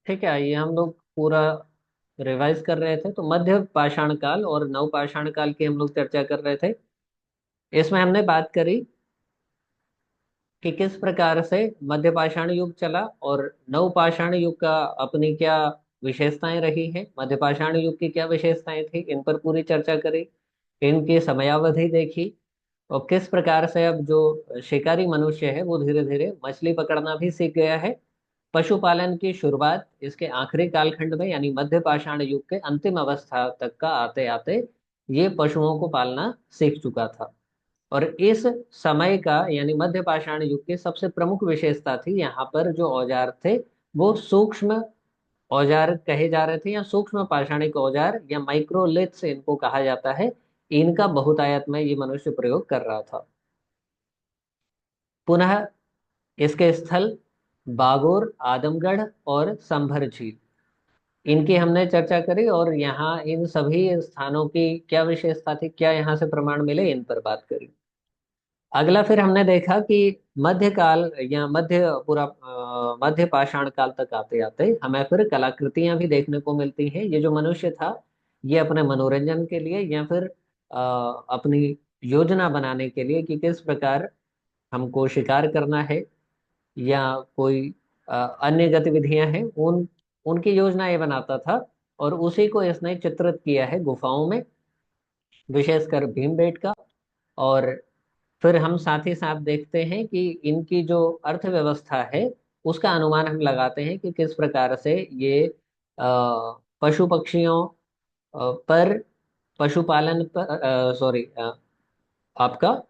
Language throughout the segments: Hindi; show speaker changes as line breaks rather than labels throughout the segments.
ठीक है, आइए हम लोग पूरा रिवाइज कर रहे थे। तो मध्य पाषाण काल और नव पाषाण काल की हम लोग चर्चा कर रहे थे। इसमें हमने बात करी कि किस प्रकार से मध्य पाषाण युग चला और नव पाषाण युग का अपनी क्या विशेषताएं रही हैं, मध्य पाषाण युग की क्या विशेषताएं थी, इन पर पूरी चर्चा करी। इनकी समयावधि देखी और किस प्रकार से अब जो शिकारी मनुष्य है वो धीरे धीरे मछली पकड़ना भी सीख गया है। पशुपालन की शुरुआत इसके आखिरी कालखंड में यानी मध्य पाषाण युग के अंतिम अवस्था तक का आते आते ये पशुओं को पालना सीख चुका था। और इस समय का यानी मध्य पाषाण युग की सबसे प्रमुख विशेषता थी, यहाँ पर जो औजार थे वो सूक्ष्म औजार कहे जा रहे थे या सूक्ष्म पाषाणिक औजार या माइक्रोलिथ्स इनको कहा जाता है। इनका बहुतायत में ये मनुष्य प्रयोग कर रहा था। पुनः इसके स्थल बागोर, आदमगढ़ और संभर झील, इनकी हमने चर्चा करी और यहाँ इन सभी स्थानों की क्या विशेषता थी, क्या यहाँ से प्रमाण मिले, इन पर बात करी। अगला फिर हमने देखा कि मध्यकाल या मध्य पाषाण काल तक आते आते हमें फिर कलाकृतियां भी देखने को मिलती हैं। ये जो मनुष्य था ये अपने मनोरंजन के लिए या फिर अपनी योजना बनाने के लिए कि किस प्रकार हमको शिकार करना है या कोई अन्य गतिविधियां हैं, उन उनकी योजना ये बनाता था। और उसी को इसने चित्रित किया है गुफाओं में, विशेषकर भीमबेटका। और फिर हम साथ ही साथ देखते हैं कि इनकी जो अर्थव्यवस्था है उसका अनुमान हम लगाते हैं कि किस प्रकार से ये पशु पक्षियों पर, पशुपालन पर, सॉरी, आपका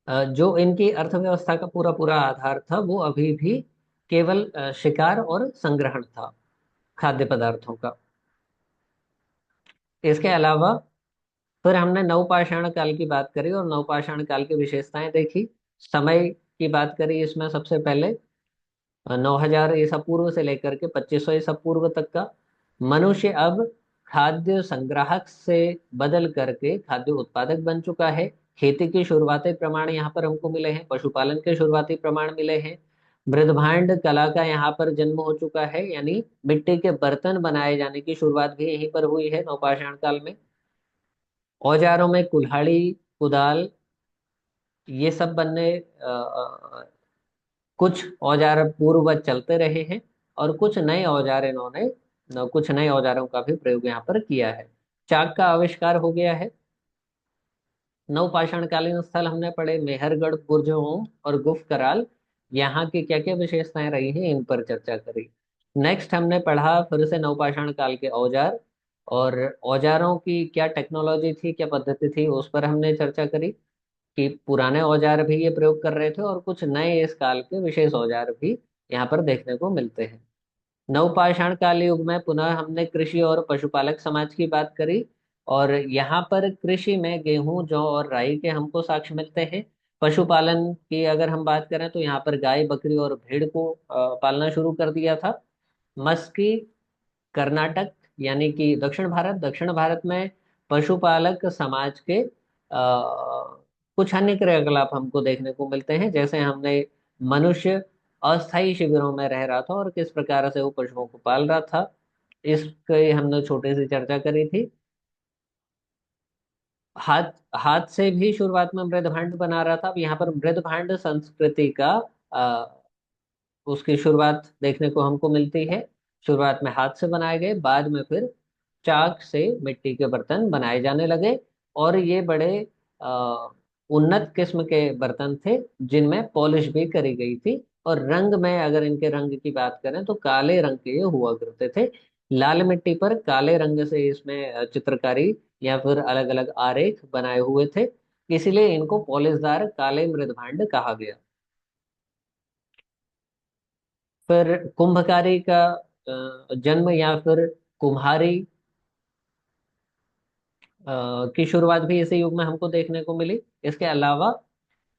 जो इनकी अर्थव्यवस्था का पूरा पूरा आधार था वो अभी भी केवल शिकार और संग्रहण था खाद्य पदार्थों का। इसके अलावा फिर हमने नवपाषाण काल की बात करी और नवपाषाण काल की विशेषताएं देखी। समय की बात करी इसमें सबसे पहले 9000 ईसा पूर्व से लेकर के 2500 ईसा पूर्व तक का। मनुष्य अब खाद्य संग्राहक से बदल करके खाद्य उत्पादक बन चुका है। खेती के शुरुआती प्रमाण यहाँ पर हमको मिले हैं, पशुपालन के शुरुआती प्रमाण मिले हैं। मृदभांड कला का यहाँ पर जन्म हो चुका है, यानी मिट्टी के बर्तन बनाए जाने की शुरुआत भी यहीं पर हुई है नवपाषाण काल में। औजारों में कुल्हाड़ी, कुदाल, ये सब बनने कुछ औजार पूर्ववत चलते रहे हैं और कुछ नए औजार इन्होंने कुछ नए औजारों का भी प्रयोग यहाँ पर किया है। चाक का आविष्कार हो गया है। नवपाषाण कालीन स्थल हमने पढ़े मेहरगढ़, बुर्जहोम और गुफ कराल। यहाँ की क्या क्या विशेषताएं रही हैं इन पर चर्चा करी। नेक्स्ट हमने पढ़ा फिर से नवपाषाण काल के औजार और औजारों की क्या टेक्नोलॉजी थी, क्या पद्धति थी, उस पर हमने चर्चा करी कि पुराने औजार भी ये प्रयोग कर रहे थे और कुछ नए इस काल के विशेष औजार भी यहाँ पर देखने को मिलते हैं। नवपाषाण काल युग में पुनः हमने कृषि और पशुपालक समाज की बात करी और यहाँ पर कृषि में गेहूं, जौ और राई के हमको साक्ष्य मिलते हैं। पशुपालन की अगर हम बात करें तो यहाँ पर गाय, बकरी और भेड़ को पालना शुरू कर दिया था। मस्की, कर्नाटक यानी कि दक्षिण भारत में पशुपालक समाज के कुछ अन्य क्रियाकलाप हमको देखने को मिलते हैं, जैसे हमने मनुष्य अस्थायी शिविरों में रह रहा था और किस प्रकार से वो पशुओं को पाल रहा था, इसकी हमने छोटी सी चर्चा करी थी। हाथ हाथ से भी शुरुआत में मृदभांड बना रहा था। अब यहाँ पर मृदभांड संस्कृति का उसकी शुरुआत देखने को हमको मिलती है। शुरुआत में हाथ से बनाए गए, बाद में फिर चाक से मिट्टी के बर्तन बनाए जाने लगे। और ये बड़े आ, उन्नत किस्म के बर्तन थे जिनमें पॉलिश भी करी गई थी। और रंग में अगर इनके रंग की बात करें तो काले रंग के ये हुआ करते थे। लाल मिट्टी पर काले रंग से इसमें चित्रकारी या फिर अलग अलग आरेख बनाए हुए थे, इसीलिए इनको पॉलिशदार काले मृदभांड कहा गया। फिर कुंभकारी का जन्म या फिर कुम्हारी की शुरुआत भी इसी युग में हमको देखने को मिली। इसके अलावा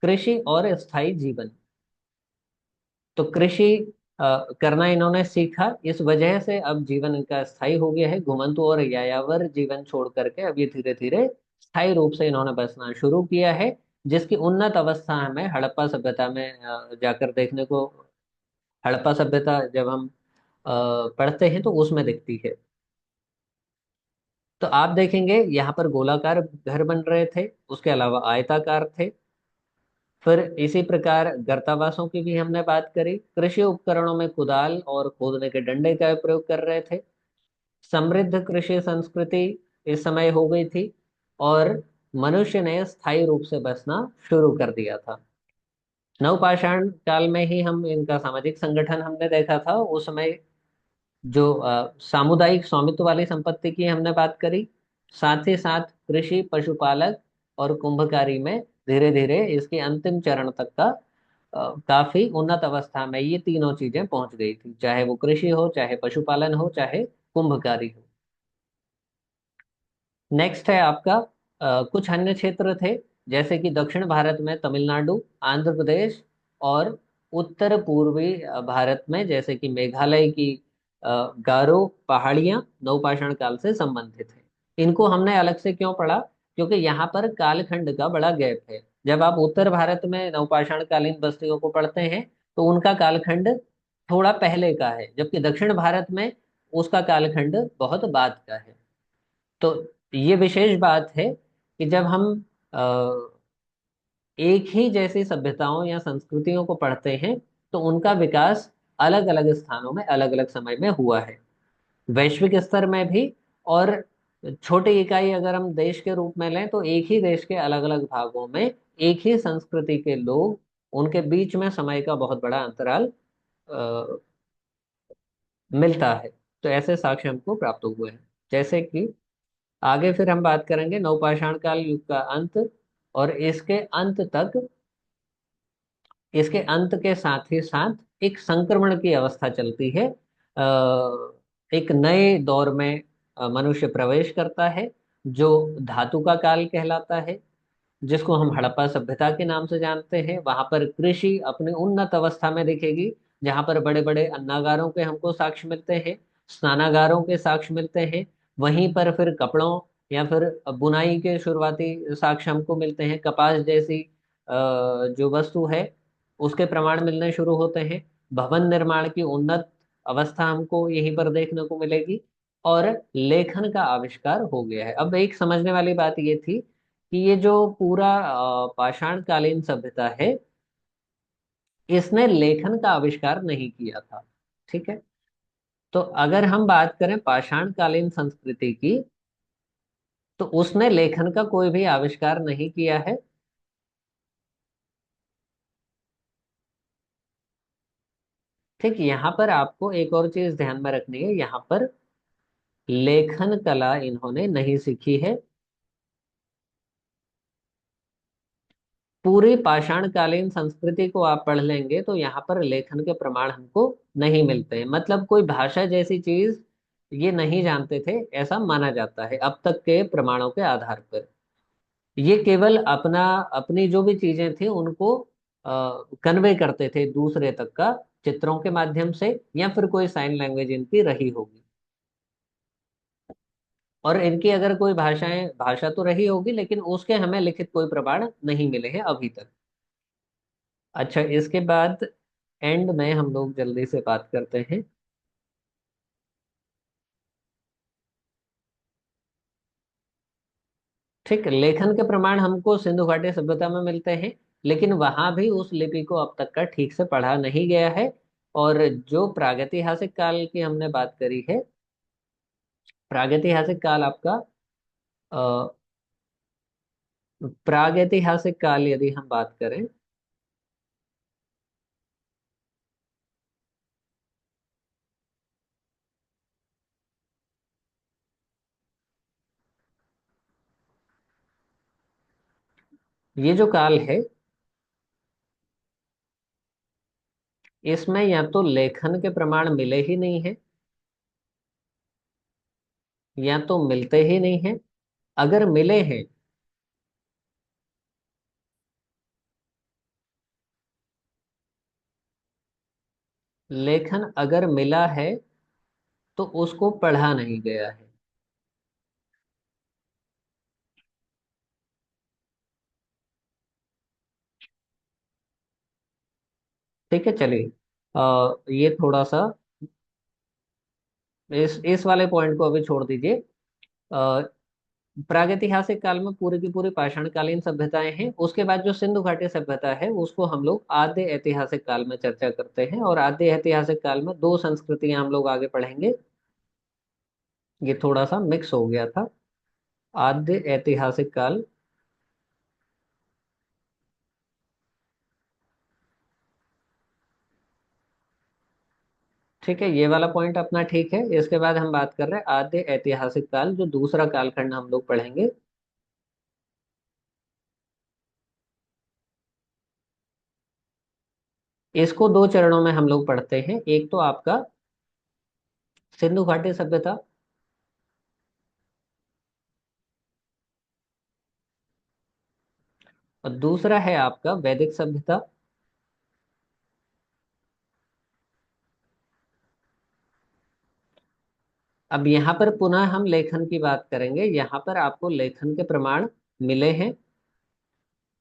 कृषि और स्थायी जीवन, तो कृषि करना इन्होंने सीखा, इस वजह से अब जीवन इनका स्थायी हो गया है। घुमंतु और यायावर जीवन छोड़ करके अब ये धीरे धीरे स्थायी रूप से इन्होंने बसना शुरू किया है, जिसकी उन्नत अवस्था हमें हड़प्पा सभ्यता में जाकर देखने को। हड़प्पा सभ्यता जब हम पढ़ते हैं तो उसमें दिखती है। तो आप देखेंगे यहाँ पर गोलाकार घर बन रहे थे, उसके अलावा आयताकार थे। फिर इसी प्रकार गर्तावासों की भी हमने बात करी। कृषि उपकरणों में कुदाल और खोदने के डंडे का प्रयोग कर रहे थे। समृद्ध कृषि संस्कृति इस समय हो गई थी। और मनुष्य ने स्थायी रूप से बसना शुरू कर दिया था। नवपाषाण काल में ही हम इनका सामाजिक संगठन हमने देखा था। उस समय जो सामुदायिक स्वामित्व वाली संपत्ति की हमने बात करी, साथ ही साथ कृषि, पशुपालक और कुंभकारी में धीरे धीरे इसके अंतिम चरण तक का काफी उन्नत अवस्था में ये तीनों चीजें पहुंच गई थी, चाहे वो कृषि हो, चाहे पशुपालन हो, चाहे कुंभकारी हो। नेक्स्ट है आपका कुछ अन्य क्षेत्र थे, जैसे कि दक्षिण भारत में तमिलनाडु, आंध्र प्रदेश और उत्तर पूर्वी भारत में जैसे कि मेघालय की गारो पहाड़ियां नवपाषाण काल से संबंधित है। इनको हमने अलग से क्यों पढ़ा? क्योंकि यहाँ पर कालखंड का बड़ा गैप है। जब आप उत्तर भारत में नवपाषाण कालीन बस्तियों को पढ़ते हैं तो उनका कालखंड थोड़ा पहले का है, जबकि दक्षिण भारत में उसका कालखंड बहुत बाद का है। तो ये विशेष बात है कि जब हम अ, एक ही जैसी सभ्यताओं या संस्कृतियों को पढ़ते हैं तो उनका विकास अलग अलग स्थानों में अलग अलग समय में हुआ है, वैश्विक स्तर में भी। और छोटी इकाई अगर हम देश के रूप में लें तो एक ही देश के अलग अलग भागों में एक ही संस्कृति के लोग, उनके बीच में समय का बहुत बड़ा अंतराल अ, मिलता है। तो ऐसे साक्ष्य हमको प्राप्त हुए हैं। जैसे कि आगे फिर हम बात करेंगे नवपाषाण काल युग का अंत। और इसके अंत के साथ ही साथ एक संक्रमण की अवस्था चलती है। एक नए दौर में मनुष्य प्रवेश करता है, जो धातु का काल कहलाता है, जिसको हम हड़प्पा सभ्यता के नाम से जानते हैं। वहां पर कृषि अपनी उन्नत अवस्था में दिखेगी, जहां पर बड़े बड़े अन्नागारों के हमको साक्ष्य मिलते हैं, स्नानागारों के साक्ष्य मिलते हैं। वहीं पर फिर कपड़ों या फिर बुनाई के शुरुआती साक्ष्य हमको मिलते हैं। कपास जैसी जो वस्तु है उसके प्रमाण मिलने शुरू होते हैं। भवन निर्माण की उन्नत अवस्था हमको यहीं पर देखने को मिलेगी। और लेखन का आविष्कार हो गया है। अब एक समझने वाली बात ये थी कि ये जो पूरा पाषाण कालीन सभ्यता है, इसने लेखन का आविष्कार नहीं किया था। ठीक है। तो अगर हम बात करें पाषाण कालीन संस्कृति की, तो उसने लेखन का कोई भी आविष्कार नहीं किया है। ठीक, यहाँ पर आपको एक और चीज ध्यान में रखनी है। यहाँ पर लेखन कला इन्होंने नहीं सीखी है। पूरी पाषाणकालीन संस्कृति को आप पढ़ लेंगे तो यहाँ पर लेखन के प्रमाण हमको नहीं मिलते हैं। मतलब कोई भाषा जैसी चीज ये नहीं जानते थे, ऐसा माना जाता है अब तक के प्रमाणों के आधार पर। ये केवल अपना अपनी जो भी चीजें थी उनको कन्वे करते थे दूसरे तक का, चित्रों के माध्यम से या फिर कोई साइन लैंग्वेज इनकी रही होगी। और इनकी अगर कोई भाषा तो रही होगी, लेकिन उसके हमें लिखित कोई प्रमाण नहीं मिले हैं अभी तक। अच्छा, इसके बाद एंड में हम लोग जल्दी से बात करते हैं। ठीक, लेखन के प्रमाण हमको सिंधु घाटी सभ्यता में मिलते हैं, लेकिन वहां भी उस लिपि को अब तक का ठीक से पढ़ा नहीं गया है। और जो प्रागैतिहासिक काल की हमने बात करी है, प्रागैतिहासिक काल आपका प्रागैतिहासिक काल यदि हम बात करें, ये जो काल है, इसमें या तो लेखन के प्रमाण मिले ही नहीं है, या तो मिलते ही नहीं है। अगर मिले हैं, लेखन अगर मिला है तो उसको पढ़ा नहीं गया है। ठीक है, चलिए। ये थोड़ा सा इस वाले पॉइंट को अभी छोड़ दीजिए। अ, प्रागैतिहासिक काल में पूरी की पूरी पाषाणकालीन सभ्यताएं हैं। उसके बाद जो सिंधु घाटी सभ्यता है उसको हम लोग आद्य ऐतिहासिक काल में चर्चा करते हैं, और आद्य ऐतिहासिक काल में दो संस्कृतियां हम लोग आगे पढ़ेंगे। ये थोड़ा सा मिक्स हो गया था। आद्य ऐतिहासिक काल, ठीक है, ये वाला पॉइंट अपना ठीक है। इसके बाद हम बात कर रहे हैं आद्य ऐतिहासिक काल, जो दूसरा कालखंड हम लोग पढ़ेंगे। इसको दो चरणों में हम लोग पढ़ते हैं। एक तो आपका सिंधु घाटी सभ्यता, और दूसरा है आपका वैदिक सभ्यता। अब यहाँ पर पुनः हम लेखन की बात करेंगे। यहाँ पर आपको लेखन के प्रमाण मिले हैं,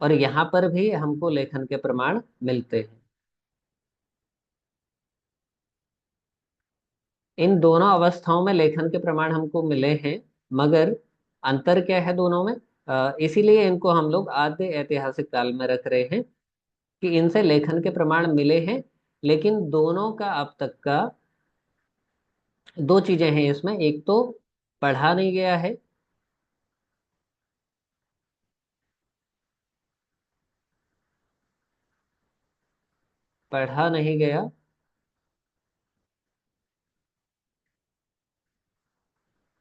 और यहाँ पर भी हमको लेखन के प्रमाण मिलते हैं। इन दोनों अवस्थाओं में लेखन के प्रमाण हमको मिले हैं, मगर अंतर क्या है दोनों में? इसीलिए इनको हम लोग आद्य ऐतिहासिक काल में रख रहे हैं कि इनसे लेखन के प्रमाण मिले हैं। लेकिन दोनों का अब तक का दो चीजें हैं इसमें। एक तो पढ़ा नहीं गया है, पढ़ा नहीं गया।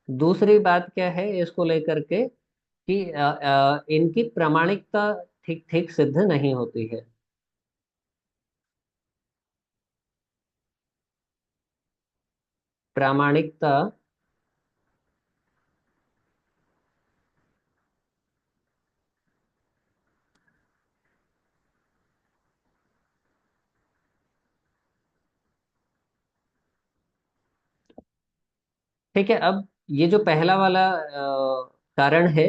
दूसरी बात क्या है इसको लेकर के कि इनकी प्रामाणिकता ठीक ठीक सिद्ध नहीं होती है। प्रामाणिकता, ठीक है। अब ये जो पहला वाला कारण है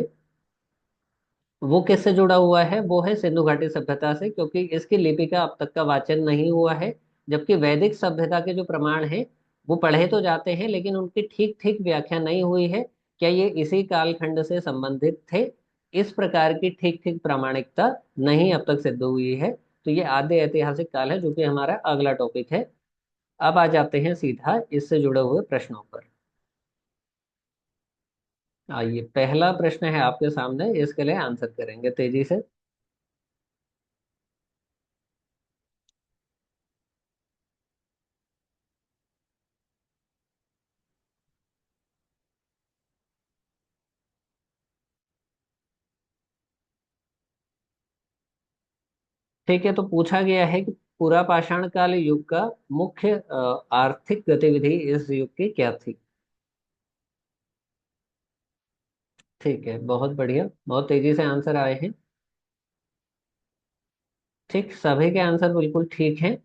वो किससे जुड़ा हुआ है? वो है सिंधु घाटी सभ्यता से, क्योंकि इसकी लिपि का अब तक का वाचन नहीं हुआ है। जबकि वैदिक सभ्यता के जो प्रमाण हैं वो पढ़े तो जाते हैं, लेकिन उनकी ठीक ठीक व्याख्या नहीं हुई है। क्या ये इसी कालखंड से संबंधित थे? इस प्रकार की ठीक ठीक प्रामाणिकता नहीं अब तक सिद्ध हुई है। तो ये आद्य ऐतिहासिक काल है, जो कि हमारा अगला टॉपिक है। अब आ जाते हैं सीधा इससे जुड़े हुए प्रश्नों पर। आइए, पहला प्रश्न है आपके सामने, इसके लिए आंसर करेंगे तेजी से। ठीक है, तो पूछा गया है कि पूरा पाषाण काल युग का मुख्य आर्थिक गतिविधि इस युग की क्या थी? ठीक है, बहुत बढ़िया, बहुत तेजी से आंसर आए हैं। ठीक, सभी के आंसर बिल्कुल ठीक हैं।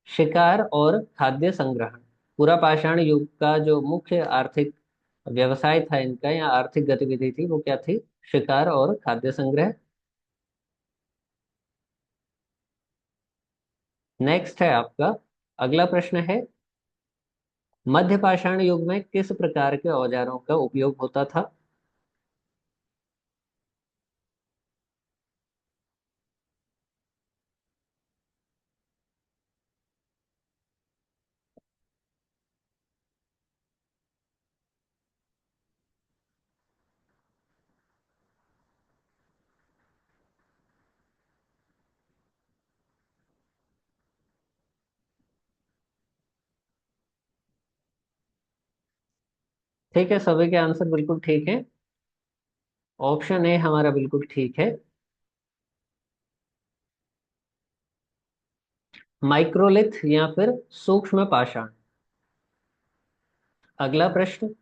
शिकार और खाद्य संग्रहण। पूरा पाषाण युग का जो मुख्य आर्थिक व्यवसाय था इनका, या आर्थिक गतिविधि थी, वो क्या थी? शिकार और खाद्य संग्रह। नेक्स्ट है आपका अगला प्रश्न है, मध्य पाषाण युग में किस प्रकार के औजारों का उपयोग होता था? ठीक है, सभी के आंसर बिल्कुल ठीक है। ऑप्शन ए हमारा बिल्कुल ठीक है। माइक्रोलिथ या फिर सूक्ष्म पाषाण। अगला प्रश्न,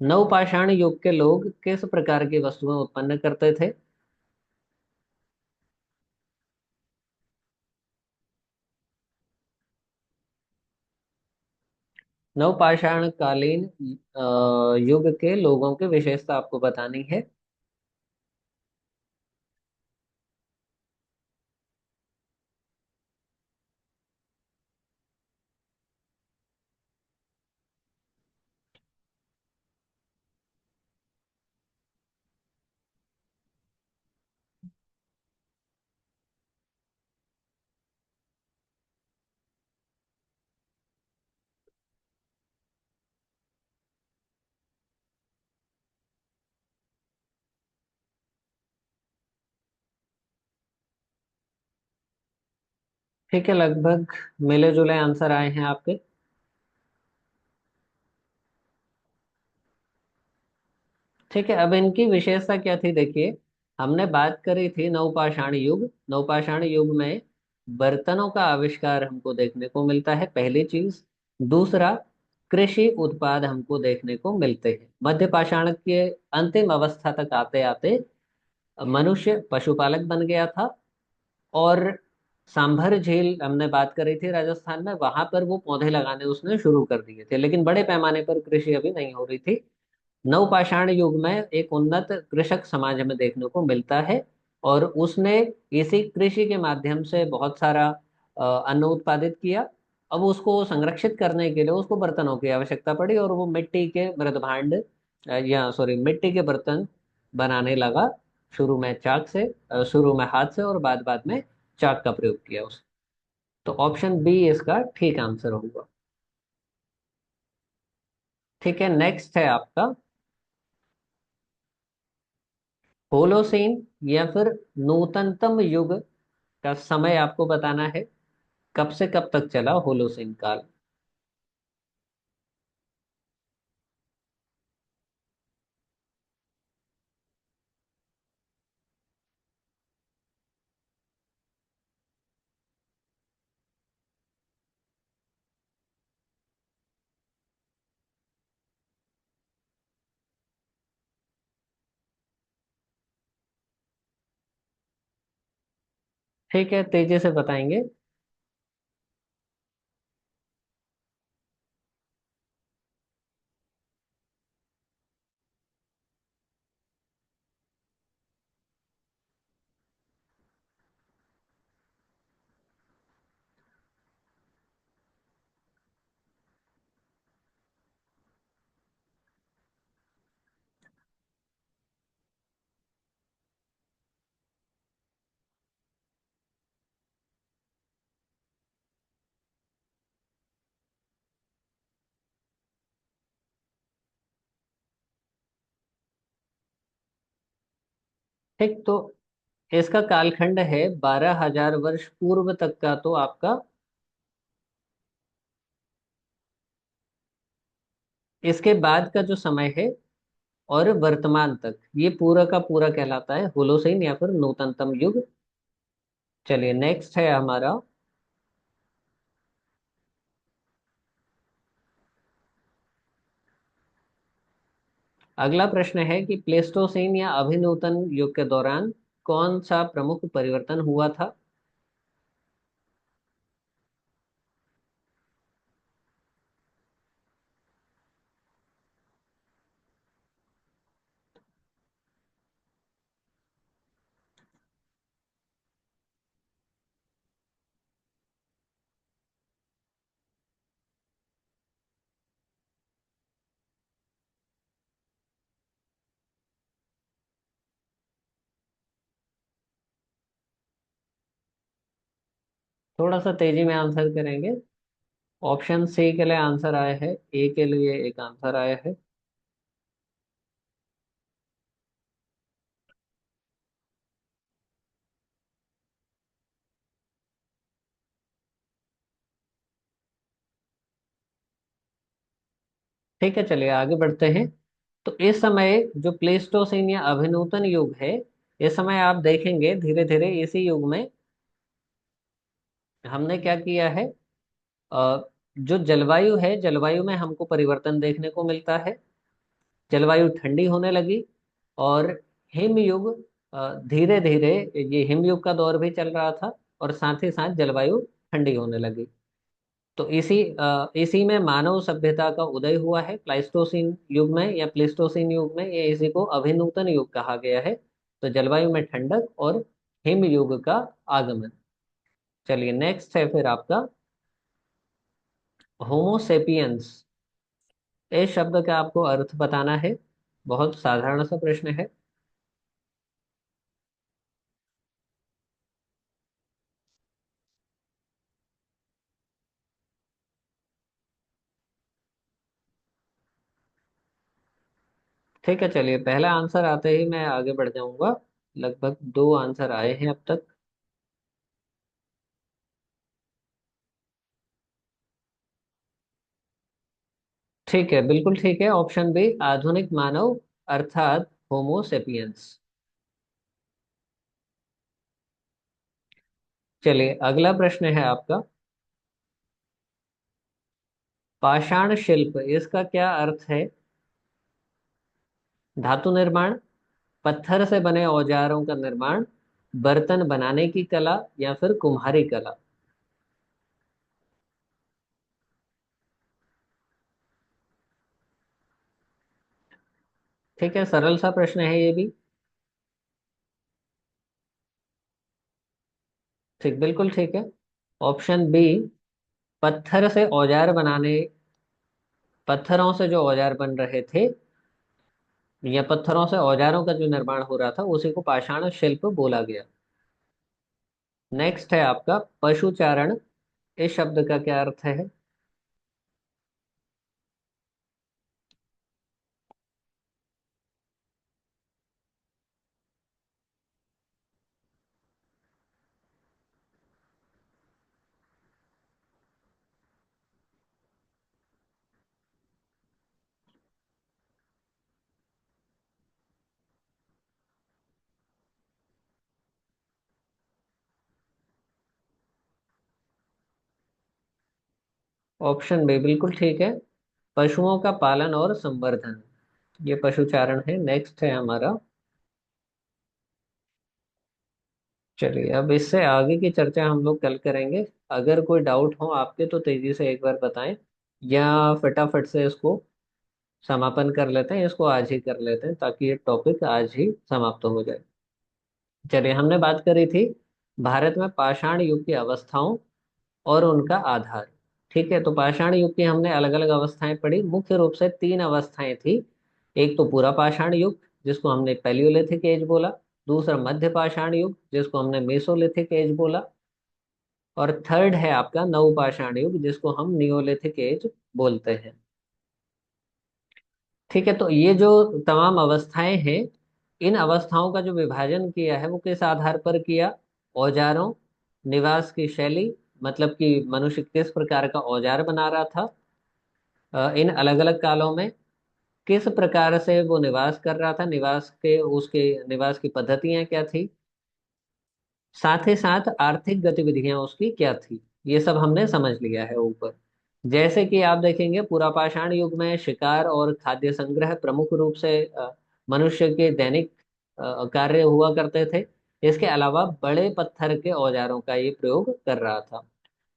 नवपाषाण युग के लोग किस प्रकार की वस्तुएं उत्पन्न करते थे? नवपाषाण कालीन युग के लोगों की विशेषता आपको बतानी है। ठीक है, लगभग मिले जुले आंसर आए हैं आपके। ठीक है, अब इनकी विशेषता क्या थी देखिए। हमने बात करी थी नवपाषाण युग। नवपाषाण युग में बर्तनों का आविष्कार हमको देखने को मिलता है, पहली चीज। दूसरा, कृषि उत्पाद हमको देखने को मिलते हैं। मध्य पाषाण के अंतिम अवस्था तक आते आते मनुष्य पशुपालक बन गया था। और सांभर झील हमने बात करी थी राजस्थान में, वहां पर वो पौधे लगाने उसने शुरू कर दिए थे, लेकिन बड़े पैमाने पर कृषि अभी नहीं हो रही थी। नवपाषाण युग में एक उन्नत कृषक समाज हमें देखने को मिलता है। और उसने इसी कृषि के माध्यम से बहुत सारा अन्न उत्पादित किया। अब उसको संरक्षित करने के लिए उसको बर्तनों की आवश्यकता पड़ी, और वो मिट्टी के मृद भांड या सॉरी मिट्टी के बर्तन बनाने लगा। शुरू में चाक से, शुरू में हाथ से, और बाद बाद में चाक का प्रयोग किया उस। तो ऑप्शन बी इसका ठीक आंसर होगा। ठीक है, नेक्स्ट है आपका होलोसीन या फिर नूतनतम युग का समय आपको बताना है। कब से कब तक चला होलोसीन काल। ठीक है, तेजी से बताएंगे। ठीक, तो इसका कालखंड है 12,000 वर्ष पूर्व तक का, तो आपका इसके बाद का जो समय है और वर्तमान तक, ये पूरा का पूरा कहलाता है होलोसीन या फिर नूतनतम युग। चलिए, नेक्स्ट है हमारा अगला प्रश्न है कि प्लेस्टोसीन या अभिनूतन युग के दौरान कौन सा प्रमुख परिवर्तन हुआ था। थोड़ा सा तेजी में आंसर करेंगे। ऑप्शन सी के लिए आंसर आया है, ए के लिए एक आंसर आया है। ठीक है, चलिए आगे बढ़ते हैं। तो इस समय जो प्लेस्टोसीन या अभिनूतन युग है, इस समय आप देखेंगे धीरे धीरे इसी युग में हमने क्या किया है। जो जलवायु है, जलवायु में हमको परिवर्तन देखने को मिलता है। जलवायु ठंडी होने लगी। और हिम युग, धीरे धीरे ये हिम युग का दौर भी चल रहा था, और साथ ही साथ जलवायु ठंडी होने लगी। तो इसी में मानव सभ्यता का उदय हुआ है प्लाइस्टोसिन युग में या प्लेस्टोसिन युग में, ये इसी को अभिनूतन युग कहा गया है। तो जलवायु में ठंडक और हिम युग का आगमन। चलिए, नेक्स्ट है फिर आपका होमोसेपियंस। इस शब्द का आपको अर्थ बताना है। बहुत साधारण सा प्रश्न है। ठीक है, चलिए पहला आंसर आते ही मैं आगे बढ़ जाऊंगा। लगभग दो आंसर आए हैं अब तक। ठीक है, बिल्कुल ठीक है। ऑप्शन बी, आधुनिक मानव अर्थात होमोसेपियंस। चलिए, अगला प्रश्न है आपका। पाषाण शिल्प, इसका क्या अर्थ है? धातु निर्माण, पत्थर से बने औजारों का निर्माण, बर्तन बनाने की कला, या फिर कुम्हारी कला। ठीक है, सरल सा प्रश्न है ये भी। ठीक, बिल्कुल ठीक है। ऑप्शन बी, पत्थर से औजार बनाने, पत्थरों से जो औजार बन रहे थे, या पत्थरों से औजारों का जो निर्माण हो रहा था, उसी को पाषाण शिल्प बोला गया। नेक्स्ट है आपका पशुचारण। इस शब्द का क्या अर्थ है? ऑप्शन बी बिल्कुल ठीक है। पशुओं का पालन और संवर्धन, ये पशुचारण है। नेक्स्ट है हमारा। चलिए, अब इससे आगे की चर्चा हम लोग कल करेंगे। अगर कोई डाउट हो आपके तो तेजी से एक बार बताएं, या फटाफट से इसको समापन कर लेते हैं, इसको आज ही कर लेते हैं ताकि ये टॉपिक आज ही समाप्त हो जाए। चलिए, हमने बात करी थी भारत में पाषाण युग की अवस्थाओं और उनका आधार। ठीक है, तो पाषाण युग की हमने अलग अलग अवस्थाएं पढ़ी। मुख्य रूप से तीन अवस्थाएं थी। एक तो पूरा पाषाण युग, जिसको हमने पैलियोलिथिक एज बोला। दूसरा मध्य पाषाण युग, जिसको हमने मेसोलिथिक एज बोला। और थर्ड है आपका नव पाषाण युग, जिसको हम नियोलिथिक एज बोलते हैं। ठीक है, तो ये जो तमाम अवस्थाएं हैं, इन अवस्थाओं का जो विभाजन किया है वो किस आधार पर किया? औजारों, निवास की शैली, मतलब कि मनुष्य किस प्रकार का औजार बना रहा था इन अलग अलग कालों में, किस प्रकार से वो निवास कर रहा था, निवास के उसके निवास की पद्धतियां क्या थी, साथ ही साथ आर्थिक गतिविधियां उसकी क्या थी। ये सब हमने समझ लिया है ऊपर। जैसे कि आप देखेंगे, पूरा पाषाण युग में शिकार और खाद्य संग्रह प्रमुख रूप से मनुष्य के दैनिक कार्य हुआ करते थे। इसके अलावा बड़े पत्थर के औजारों का ये प्रयोग कर रहा था।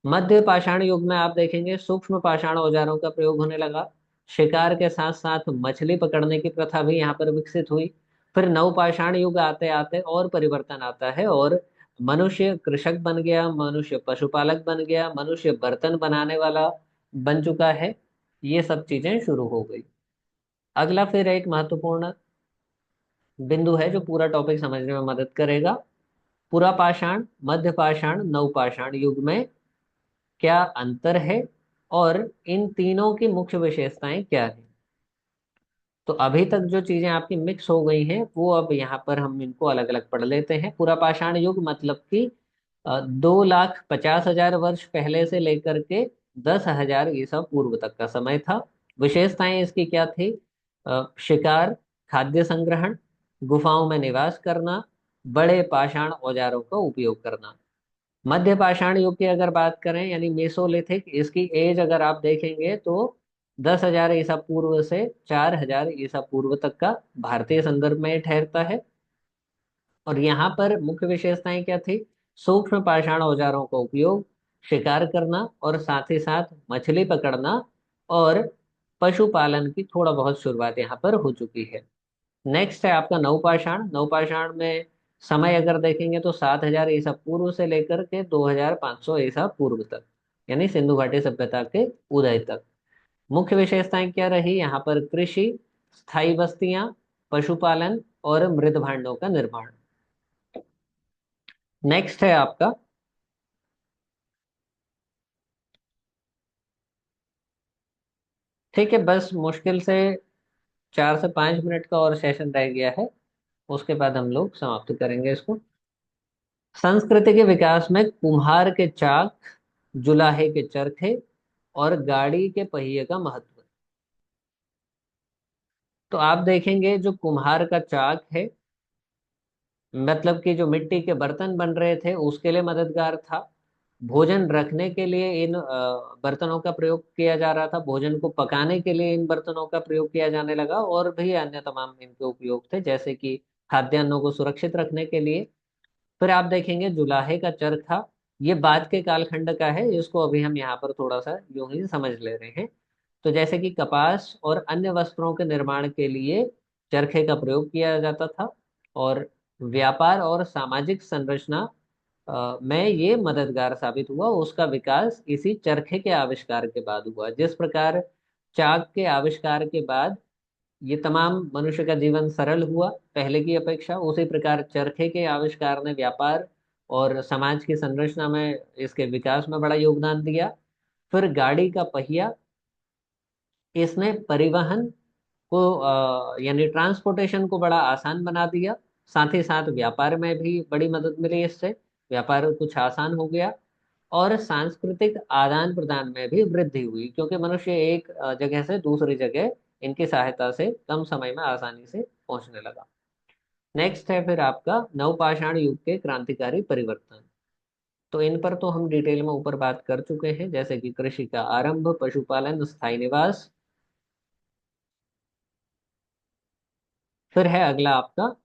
मध्य पाषाण युग में आप देखेंगे सूक्ष्म पाषाण औजारों का प्रयोग होने लगा। शिकार के साथ साथ मछली पकड़ने की प्रथा भी यहाँ पर विकसित हुई। फिर नव पाषाण युग आते आते और परिवर्तन आता है, और मनुष्य कृषक बन गया, मनुष्य पशुपालक बन गया, मनुष्य बर्तन बनाने वाला बन चुका है। ये सब चीजें शुरू हो गई। अगला फिर एक महत्वपूर्ण बिंदु है जो पूरा टॉपिक समझने में मदद करेगा। पूरा पाषाण, मध्य पाषाण, नव पाषाण युग में क्या अंतर है, और इन तीनों की मुख्य विशेषताएं क्या है। तो अभी तक जो चीजें आपकी मिक्स हो गई हैं, वो अब यहाँ पर हम इनको अलग अलग पढ़ लेते हैं। पूरा पाषाण युग मतलब कि 2,50,000 वर्ष पहले से लेकर के 10,000 ईसा पूर्व तक का समय था। विशेषताएं इसकी क्या थी? शिकार, खाद्य संग्रहण, गुफाओं में निवास करना, बड़े पाषाण औजारों का उपयोग करना। मध्य पाषाण युग की अगर बात करें, यानी मेसोलिथिक, इसकी एज अगर आप देखेंगे तो 10,000 ईसा पूर्व से 4,000 ईसा पूर्व तक का भारतीय संदर्भ में ये ठहरता है। और यहाँ पर मुख्य विशेषताएं क्या थी? सूक्ष्म पाषाण औजारों का उपयोग, शिकार करना, और साथ ही साथ मछली पकड़ना, और पशुपालन की थोड़ा बहुत शुरुआत यहाँ पर हो चुकी है। नेक्स्ट है आपका नवपाषाण। नवपाषाण में समय अगर देखेंगे तो 7,000 ईसा पूर्व से लेकर के 2,500 ईसा पूर्व तक, यानी सिंधु घाटी सभ्यता के उदय तक। मुख्य विशेषताएं क्या रही यहाँ पर? कृषि, स्थायी बस्तियां, पशुपालन, और मृद भांडों का निर्माण। नेक्स्ट है आपका। ठीक है, बस मुश्किल से 4 से 5 मिनट का और सेशन रह गया है। उसके बाद हम लोग समाप्त करेंगे इसको। संस्कृति के विकास में कुम्हार के चाक, जुलाहे के चरखे, और गाड़ी के पहिए का महत्व। तो आप देखेंगे जो कुम्हार का चाक है, मतलब कि जो मिट्टी के बर्तन बन रहे थे उसके लिए मददगार था। भोजन रखने के लिए इन बर्तनों का प्रयोग किया जा रहा था, भोजन को पकाने के लिए इन बर्तनों का प्रयोग किया जाने लगा, और भी अन्य तमाम इनके उपयोग थे, जैसे कि खाद्यान्नों को सुरक्षित रखने के लिए। फिर आप देखेंगे जुलाहे का चरखा, ये बाद के कालखंड का है, इसको अभी हम यहाँ पर थोड़ा सा यूं ही समझ ले रहे हैं। तो जैसे कि कपास और अन्य वस्त्रों के निर्माण के लिए चरखे का प्रयोग किया जाता था, और व्यापार और सामाजिक संरचना में ये मददगार साबित हुआ। उसका विकास इसी चरखे के आविष्कार के बाद हुआ। जिस प्रकार चाक के आविष्कार के बाद ये तमाम मनुष्य का जीवन सरल हुआ पहले की अपेक्षा, उसी प्रकार चरखे के आविष्कार ने व्यापार और समाज की संरचना में, इसके विकास में बड़ा योगदान दिया। फिर गाड़ी का पहिया, इसने परिवहन को यानी ट्रांसपोर्टेशन को बड़ा आसान बना दिया। साथ ही साथ व्यापार में भी बड़ी मदद मिली इससे, व्यापार कुछ आसान हो गया। और सांस्कृतिक आदान प्रदान में भी वृद्धि हुई, क्योंकि मनुष्य एक जगह से दूसरी जगह इनकी सहायता से कम समय में आसानी से पहुंचने लगा। नेक्स्ट है फिर आपका नवपाषाण युग के क्रांतिकारी परिवर्तन। तो इन पर तो हम डिटेल में ऊपर बात कर चुके हैं, जैसे कि कृषि का आरंभ, पशुपालन, स्थायी निवास। फिर है अगला आपका,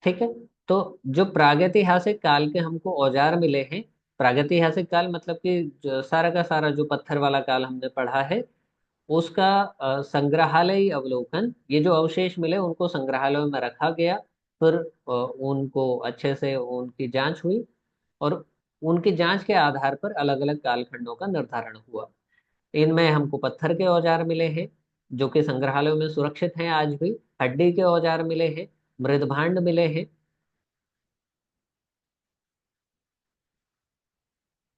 ठीक है। तो जो प्रागैतिहासिक काल के हमको औजार मिले हैं, प्रागैतिहासिक काल मतलब कि सारा का सारा जो पत्थर वाला काल हमने पढ़ा है, उसका संग्रहालय अवलोकन, ये जो अवशेष मिले उनको संग्रहालयों में रखा गया। फिर उनको अच्छे से उनकी जांच हुई, और उनकी जांच के आधार पर अलग अलग कालखंडों का निर्धारण हुआ। इनमें हमको पत्थर के औजार मिले हैं, जो कि संग्रहालयों में सुरक्षित हैं आज भी। हड्डी के औजार मिले हैं, मृदभांड मिले हैं,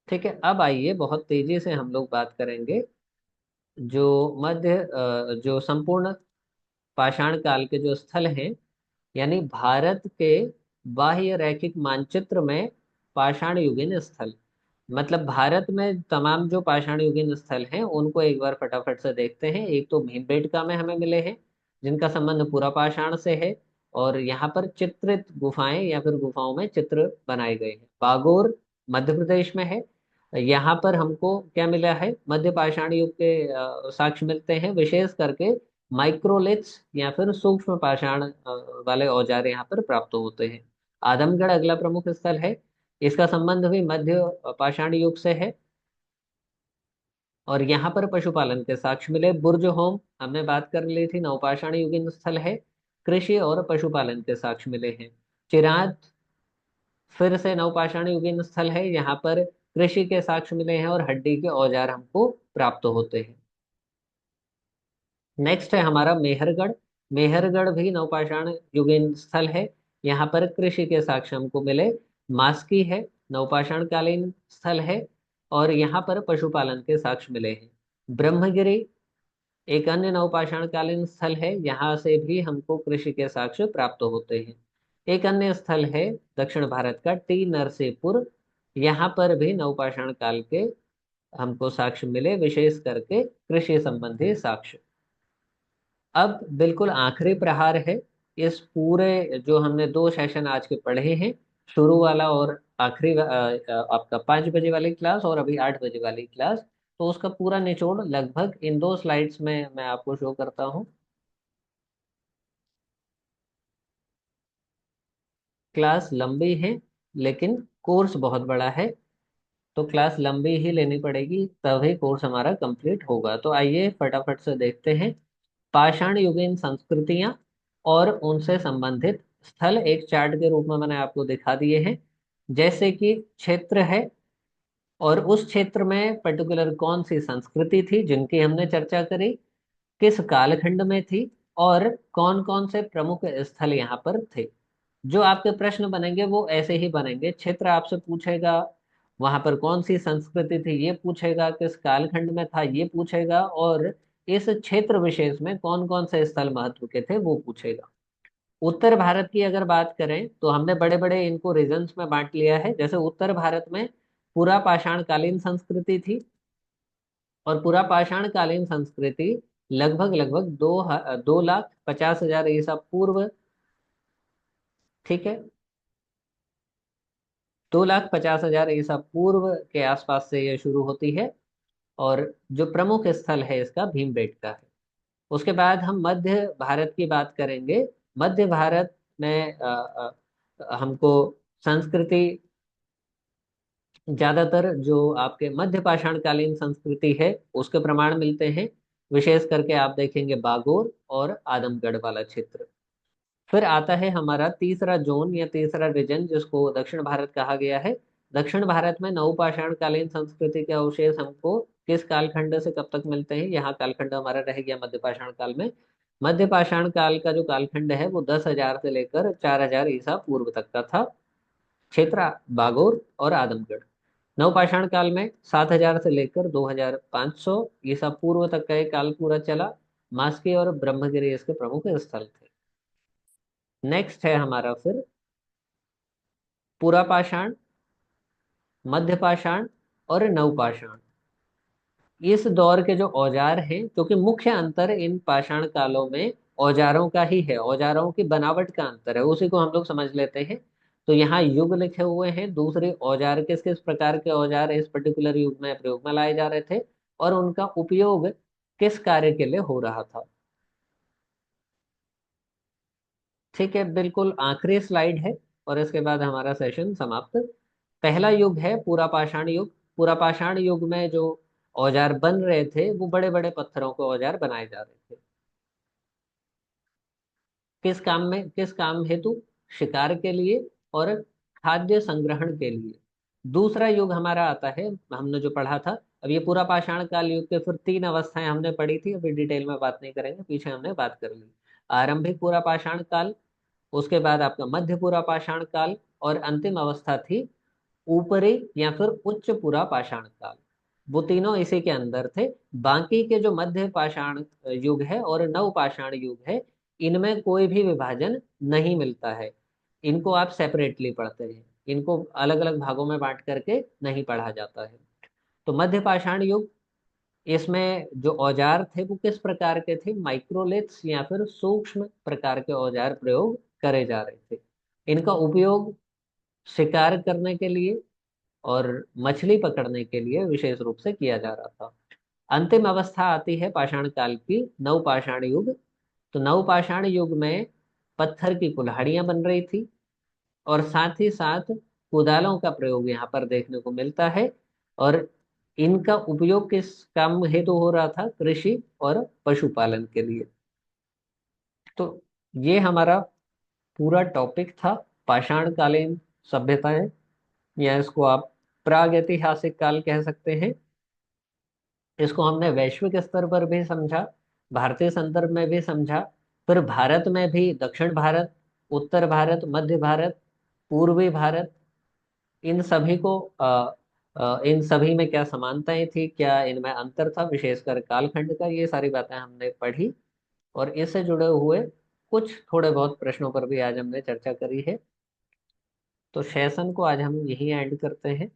ठीक है। अब आइए बहुत तेजी से हम लोग बात करेंगे जो जो संपूर्ण पाषाण काल के जो स्थल हैं, यानी भारत के बाह्य रैखिक मानचित्र में पाषाण युगीन स्थल, मतलब भारत में तमाम जो पाषाण युगीन स्थल हैं उनको एक बार फटाफट से देखते हैं। एक तो भीमबेटका में हमें मिले हैं, जिनका संबंध पूरा पाषाण से है, और यहाँ पर चित्रित गुफाएं या फिर गुफाओं में चित्र बनाए गए हैं। बागोर मध्य प्रदेश में है, यहाँ पर हमको क्या मिला है, मध्य पाषाण युग के साक्ष्य मिलते हैं, विशेष करके माइक्रोलिथ्स या फिर सूक्ष्म पाषाण वाले औजार यहाँ पर प्राप्त होते हैं। आदमगढ़ अगला प्रमुख स्थल है, इसका संबंध भी मध्य पाषाण युग से है, और यहाँ पर पशुपालन के साक्ष्य मिले। बुर्ज होम हमने बात कर ली थी, नवपाषाण युगीन स्थल है। कृषि और पशुपालन के साक्ष्य मिले हैं। चिराद फिर से नवपाषाण युगीन स्थल है, यहाँ पर कृषि के साक्ष्य मिले हैं, और हड्डी के औजार हमको प्राप्त होते हैं। नेक्स्ट है हमारा मेहरगढ़। मेहरगढ़ भी नवपाषाण युगीन स्थल है, यहाँ पर कृषि के साक्ष्य हमको मिले। मास्की है, नवपाषाण कालीन स्थल है, और यहाँ पर पशुपालन के साक्ष्य मिले हैं। ब्रह्मगिरी एक अन्य नवपाषाण कालीन स्थल है, यहाँ से भी हमको कृषि के साक्ष्य प्राप्त होते हैं। एक अन्य स्थल है दक्षिण भारत का टी नरसीपुर, यहाँ पर भी नवपाषाण काल के हमको साक्ष्य मिले, विशेष करके कृषि संबंधी साक्ष्य। अब बिल्कुल आखिरी प्रहार है इस पूरे, जो हमने दो सेशन आज के पढ़े हैं, शुरू वाला और आखिरी आपका 5 बजे वाली क्लास और अभी 8 बजे वाली क्लास, तो उसका पूरा निचोड़ लगभग इन दो स्लाइड्स में मैं आपको शो करता हूँ। क्लास लंबी है, लेकिन कोर्स बहुत बड़ा है, तो क्लास लंबी ही लेनी पड़ेगी, तभी कोर्स हमारा कंप्लीट होगा। तो आइए फटाफट से देखते हैं पाषाण युगीन संस्कृतियां और उनसे संबंधित स्थल, एक चार्ट के रूप में मैंने आपको दिखा दिए हैं। जैसे कि क्षेत्र है, और उस क्षेत्र में पर्टिकुलर कौन सी संस्कृति थी जिनकी हमने चर्चा करी, किस कालखंड में थी, और कौन कौन से प्रमुख स्थल यहाँ पर थे। जो आपके प्रश्न बनेंगे वो ऐसे ही बनेंगे, क्षेत्र आपसे पूछेगा वहां पर कौन सी संस्कृति थी ये पूछेगा, किस कालखंड में था ये पूछेगा, और इस क्षेत्र विशेष में कौन कौन से स्थल महत्व के थे वो पूछेगा। उत्तर भारत की अगर बात करें तो हमने बड़े बड़े इनको रीजन्स में बांट लिया है। जैसे उत्तर भारत में पूरा पाषाण कालीन संस्कृति थी, और पूरा पाषाण कालीन संस्कृति लगभग लगभग 2,50,000 ईसा पूर्व। ठीक है, 2,50,000 ईसा पूर्व के आसपास से ये शुरू होती है। और जो प्रमुख स्थल है इसका भीमबेटका है। उसके बाद हम मध्य भारत की बात करेंगे। मध्य भारत में हमको संस्कृति, ज्यादातर जो आपके मध्य पाषाण कालीन संस्कृति है उसके प्रमाण मिलते हैं। विशेष करके आप देखेंगे बागोर और आदमगढ़ वाला क्षेत्र। फिर आता है हमारा तीसरा जोन या तीसरा रीजन, जिसको दक्षिण भारत कहा गया है। दक्षिण भारत में नवपाषाण कालीन संस्कृति के अवशेष हमको किस कालखंड से कब तक मिलते हैं? यहाँ कालखंड हमारा रह गया मध्य पाषाण काल में। मध्य पाषाण काल का जो कालखंड है वो 10,000 से लेकर 4,000 ईसा पूर्व तक का था। क्षेत्र बागोर और आदमगढ़। नवपाषाण काल में 7,000 से लेकर 2,500 ईसा पूर्व तक का एक काल पूरा चला। मास्की और ब्रह्मगिरी इसके प्रमुख स्थल थे। नेक्स्ट है हमारा फिर पुरापाषाण, मध्यपाषाण और नवपाषाण। इस दौर के जो औजार हैं, क्योंकि मुख्य अंतर इन पाषाण कालों में औजारों का ही है, औजारों की बनावट का अंतर है, उसी को हम लोग समझ लेते हैं। तो यहाँ युग लिखे हुए हैं, दूसरे औजार किस किस प्रकार के औजार इस पर्टिकुलर युग में प्रयोग में लाए जा रहे थे और उनका उपयोग किस कार्य के लिए हो रहा था। ठीक है, बिल्कुल आखिरी स्लाइड है और इसके बाद हमारा सेशन समाप्त। पहला युग है पूरा पाषाण युग। पूरा पाषाण युग में जो औजार बन रहे थे वो बड़े बड़े पत्थरों के औजार बनाए जा रहे थे। किस काम में, किस काम हेतु? शिकार के लिए और खाद्य संग्रहण के लिए। दूसरा युग हमारा आता है, हमने जो पढ़ा था। अब ये पूरा पाषाण काल युग के फिर तीन अवस्थाएं हमने पढ़ी थी, अभी डिटेल में बात नहीं करेंगे, पीछे हमने बात कर ली। आरंभिक पूरा पाषाण काल, उसके बाद आपका मध्य पूरा पाषाण काल, और अंतिम अवस्था थी ऊपरी या फिर उच्च पूरा पाषाण काल। वो तीनों इसी के अंदर थे। बाकी के जो मध्य पाषाण युग है और नव पाषाण युग है, इनमें कोई भी विभाजन नहीं मिलता है। इनको आप सेपरेटली पढ़ते हैं, इनको अलग अलग भागों में बांट करके नहीं पढ़ा जाता है। तो मध्य पाषाण युग, इसमें जो औजार थे वो किस प्रकार के थे? माइक्रोलिथ्स या फिर सूक्ष्म प्रकार के औजार प्रयोग करे जा रहे थे। इनका उपयोग शिकार करने के लिए और मछली पकड़ने के लिए विशेष रूप से किया जा रहा था। अंतिम अवस्था आती है पाषाण काल की, नवपाषाण युग। तो नवपाषाण युग में पत्थर की कुल्हाड़ियां बन रही थी और साथ ही साथ कुदालों का प्रयोग यहाँ पर देखने को मिलता है। और इनका उपयोग किस काम हेतु हो रहा था? कृषि और पशुपालन के लिए। तो ये हमारा पूरा टॉपिक था, पाषाण कालीन सभ्यताएं, या इसको आप प्राग ऐतिहासिक काल कह सकते हैं। इसको हमने वैश्विक स्तर पर भी समझा, भारतीय संदर्भ में भी समझा, फिर भारत में भी दक्षिण भारत, उत्तर भारत, मध्य भारत, पूर्वी भारत, इन सभी को इन सभी में क्या समानताएं थी, क्या इनमें अंतर था, विशेषकर कालखंड का, ये सारी बातें हमने पढ़ी। और इससे जुड़े हुए कुछ थोड़े बहुत प्रश्नों पर भी आज हमने चर्चा करी है। तो सेशन को आज हम यही एंड करते हैं।